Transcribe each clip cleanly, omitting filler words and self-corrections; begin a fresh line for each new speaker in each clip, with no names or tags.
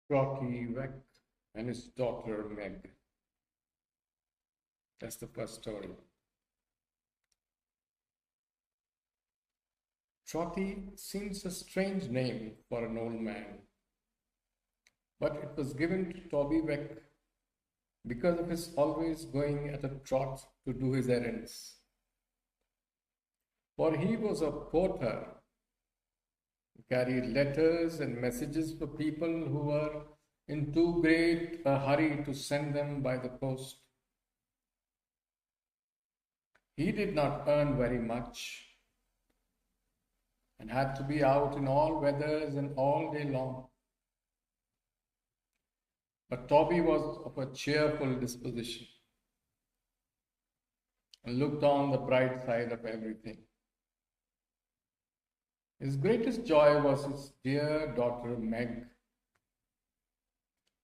Trotty Veck and his daughter Meg. That's the first story. Trotty seems a strange name for an old man, but it was given to Toby Veck because of his always going at a trot to do his errands. For he was a porter, carried letters and messages for people who were in too great a hurry to send them by the post. He did not earn very much and had to be out in all weathers and all day long. But Toby was of a cheerful disposition and looked on the bright side of everything. His greatest joy was his dear daughter Meg,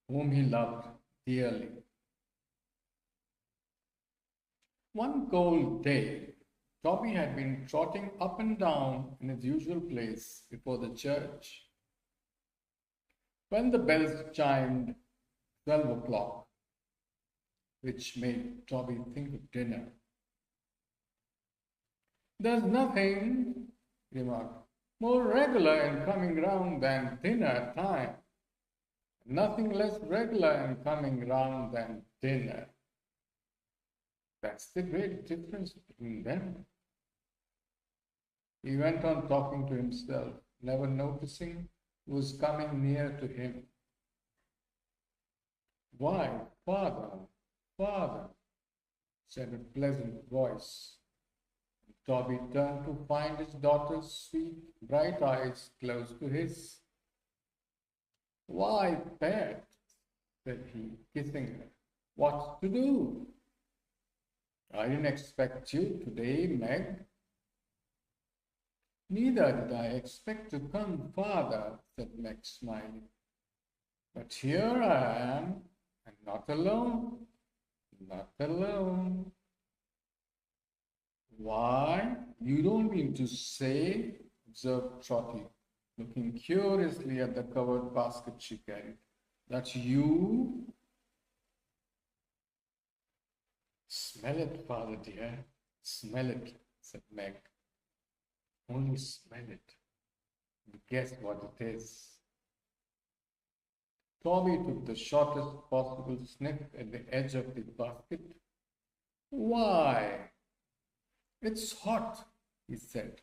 whom he loved dearly. One cold day, Toby had been trotting up and down in his usual place before the church when the bells chimed 12 o'clock, which made Toby think of dinner. "There's nothing," he remarked, "more regular in coming round than dinner time. Nothing less regular in coming round than dinner. That's the great difference between them." He went on talking to himself, never noticing who was coming near to him. "Why, father, father," said a pleasant voice. Toby turned to find his daughter's sweet, bright eyes close to his. "Why, pet," said he, kissing her, "what's to do?" "I didn't expect you today, Meg." "Neither did I expect to come, father," said Meg, smiling. "But here I am, and not alone, not alone." "Why, you don't mean to say," observed Trotty, looking curiously at the covered basket she carried, "that you—" "Smell it, father dear, smell it," said Meg. "Only smell it, and guess what it is." Toby took the shortest possible sniff at the edge of the basket. "Why, it's hot," he said.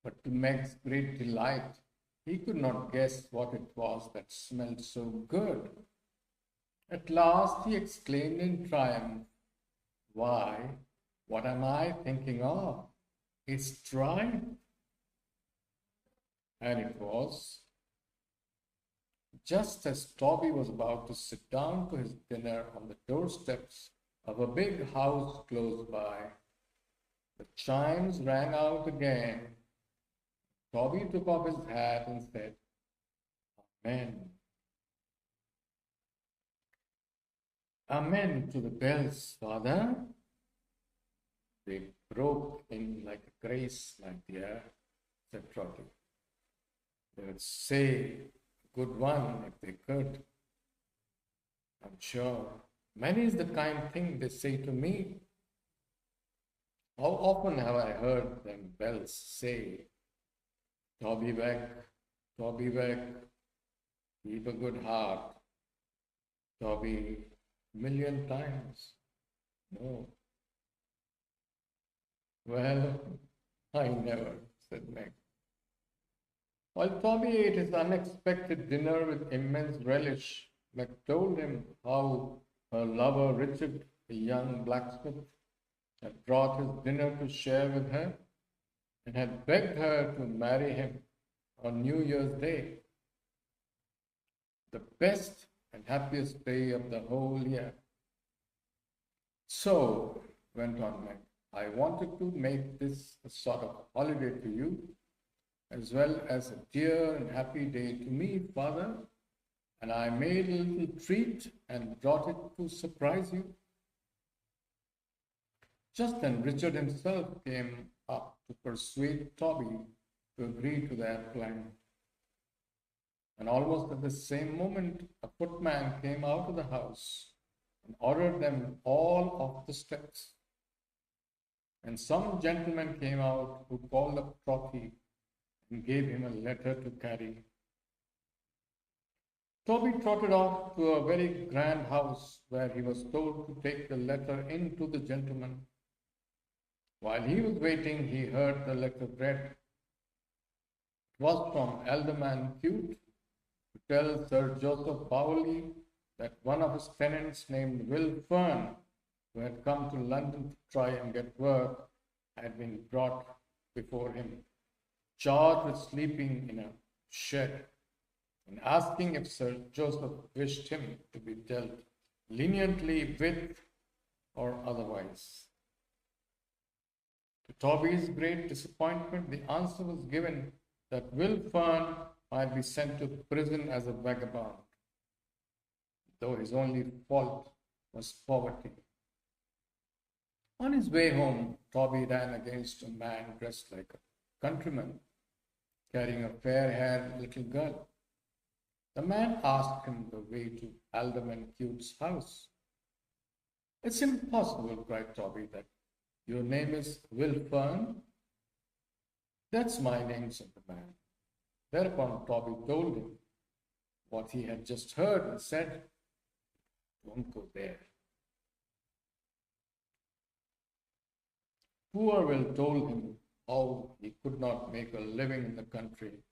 But to Meg's great delight, he could not guess what it was that smelled so good. At last he exclaimed in triumph, "Why, what am I thinking of? It's tripe." And it was. Just as Toby was about to sit down to his dinner on the doorsteps of a big house close by, the chimes rang out again. Toby took off his hat and said, "Amen." "Amen to the bells, father." "They broke in like a grace, my dear," said Trotty. "They would say a good one if they could. I'm sure many is the kind thing they say to me. How often have I heard them bells say, 'Toby Veck, Toby Veck, keep a good heart.' Toby, 1,000,000 times. No." "Well, I never," said Meg. While Toby ate his unexpected dinner with immense relish, Meg told him how her lover Richard, the young blacksmith, had brought his dinner to share with her and had begged her to marry him on New Year's Day, the best and happiest day of the whole year. "So," went on Meg, "I wanted to make this a sort of holiday to you, as well as a dear and happy day to me, father, and I made a little treat and brought it to surprise you." Just then Richard himself came up to persuade Toby to agree to their plan. And almost at the same moment, a footman came out of the house and ordered them all off the steps. And some gentleman came out who called up Trotty and gave him a letter to carry. Toby trotted off to a very grand house where he was told to take the letter in to the gentleman. While he was waiting, he heard the letter read. It was from Alderman Cute to tell Sir Joseph Bowley that one of his tenants named Will Fern, who had come to London to try and get work, had been brought before him, charged with sleeping in a shed, and asking if Sir Joseph wished him to be dealt leniently with or otherwise. To Toby's great disappointment, the answer was given that Will Fern might be sent to prison as a vagabond, though his only fault was poverty. On his way home, Toby ran against a man dressed like a countryman, carrying a fair-haired little girl. The man asked him the way to Alderman Cute's house. "It's impossible," cried Toby, "that your name is Will Fern?" "That's my name," said the man. Thereupon Toby told him what he had just heard and said, "Don't go there." Poor Will told him how he could not make a living in the country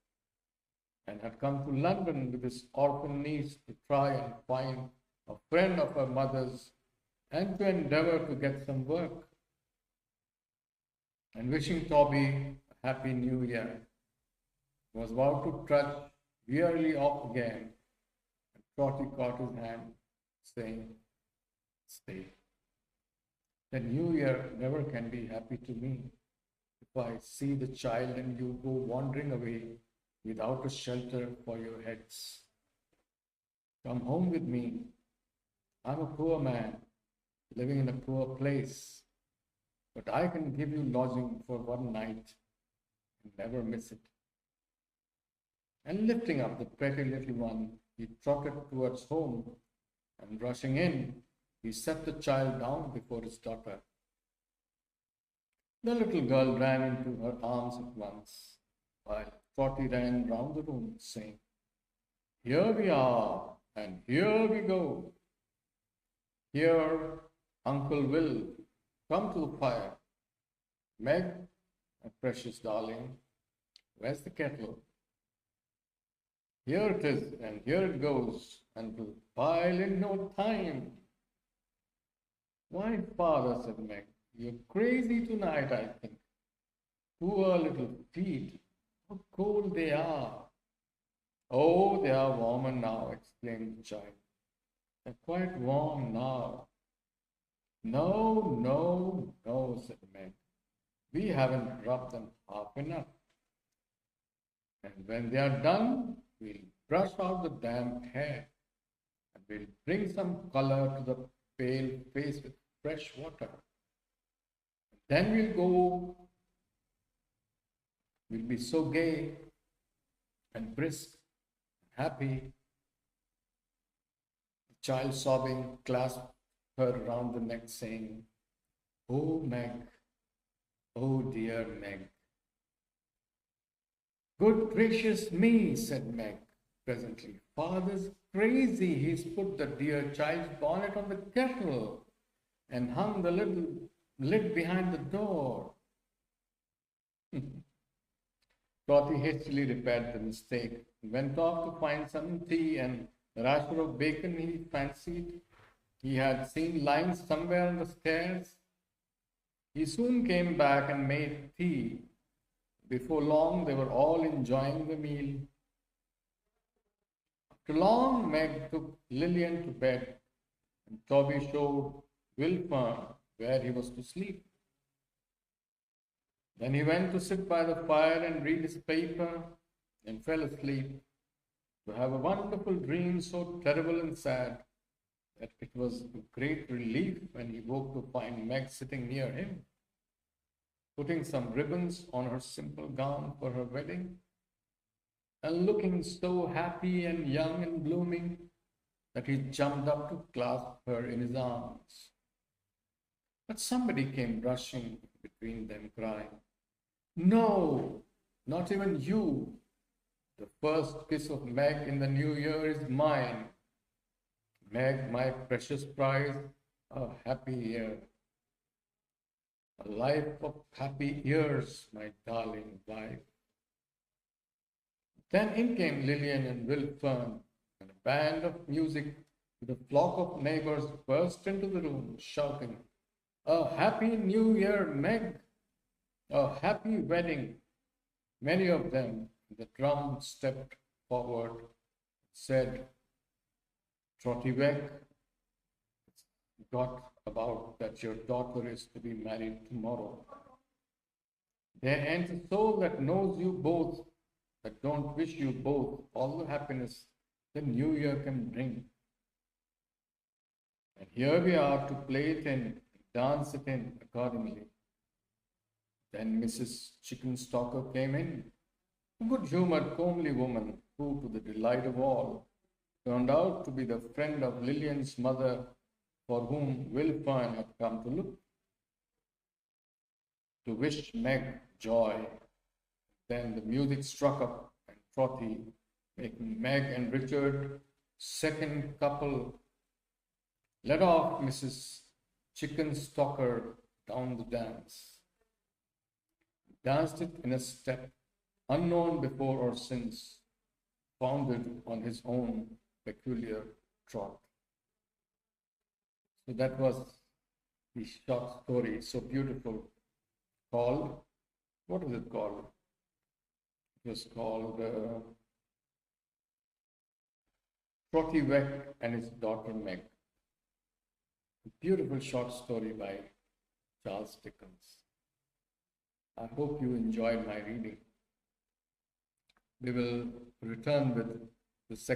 and had come to London with his orphan niece to try and find a friend of her mother's and to endeavor to get some work. And wishing Toby a happy new year, he was about to trudge wearily off again, and Trotty caught his hand, saying, "Stay. The new year never can be happy to me if I see the child and you go wandering away without a shelter for your heads. Come home with me. I'm a poor man, living in a poor place, but I can give you lodging for one night and never miss it." And lifting up the pretty little one, he trotted towards home, and rushing in, he set the child down before his daughter. The little girl ran into her arms at once, while Trotty ran round the room, saying, "Here we are, and here we go. Here, Uncle Will, come to the fire. Meg, my precious darling, where's the kettle? Here it is, and here it goes, and will boil in no time." "Why, father," said Meg, "you're crazy tonight, I think. Poor little feet, how cold they are." "Oh, they are warmer now," exclaimed the child. "They're quite warm now." "No, no, no," said Meg. "We haven't rubbed them half enough. And when they are done, we'll brush out the damp hair, and we'll bring some color to the pale face with fresh water. Then we'll be so gay and brisk and happy." The child, sobbing, clasped her round the neck, saying, "Oh, Meg, oh, dear Meg." "Good gracious me," said Meg presently. "Father's crazy. He's put the dear child's bonnet on the kettle and hung the little lid behind the door." Trotty hastily repaired the mistake and went off to find some tea and a rasher of bacon he fancied he had seen lying somewhere on the stairs. He soon came back and made tea. Before long, they were all enjoying the meal. After long, Meg took Lillian to bed, and Toby showed Will Fern where he was to sleep. Then he went to sit by the fire and read his paper, and fell asleep, to have a wonderful dream so terrible and sad that it was a great relief when he woke to find Meg sitting near him, putting some ribbons on her simple gown for her wedding. and looking so happy and young and blooming that he jumped up to clasp her in his arms. But somebody came rushing between them, crying, "No, not even you. The first kiss of Meg in the new year is mine. Meg, my precious prize, a happy year. A life of happy years, my darling wife." Then in came Lillian and Will Fern, and a band of music with a flock of neighbors burst into the room, shouting, "A happy new year, Meg! A happy wedding!" Many of them, the drum stepped forward, said, "Trotty Veck, it's got about that your daughter is to be married tomorrow. There ain't a soul that knows you both, that don't wish you both all the happiness the new year can bring. And here we are to play it in, dance it in accordingly." Then Mrs. Chickenstalker came in, a good-humored, comely woman who, to the delight of all, turned out to be the friend of Lillian's mother, for whom Will Fern had come to look, to wish Meg joy. Then the music struck up, and Trotty, making Meg and Richard second couple, led off Mrs. Chickenstalker down the dance. Danced it in a step unknown before or since, founded on his own peculiar trot. So that was the short story, so beautiful, called, what was it called? It was called Trotty Veck and his daughter Meg. A beautiful short story by Charles Dickens. I hope you enjoyed my reading. We will return with the second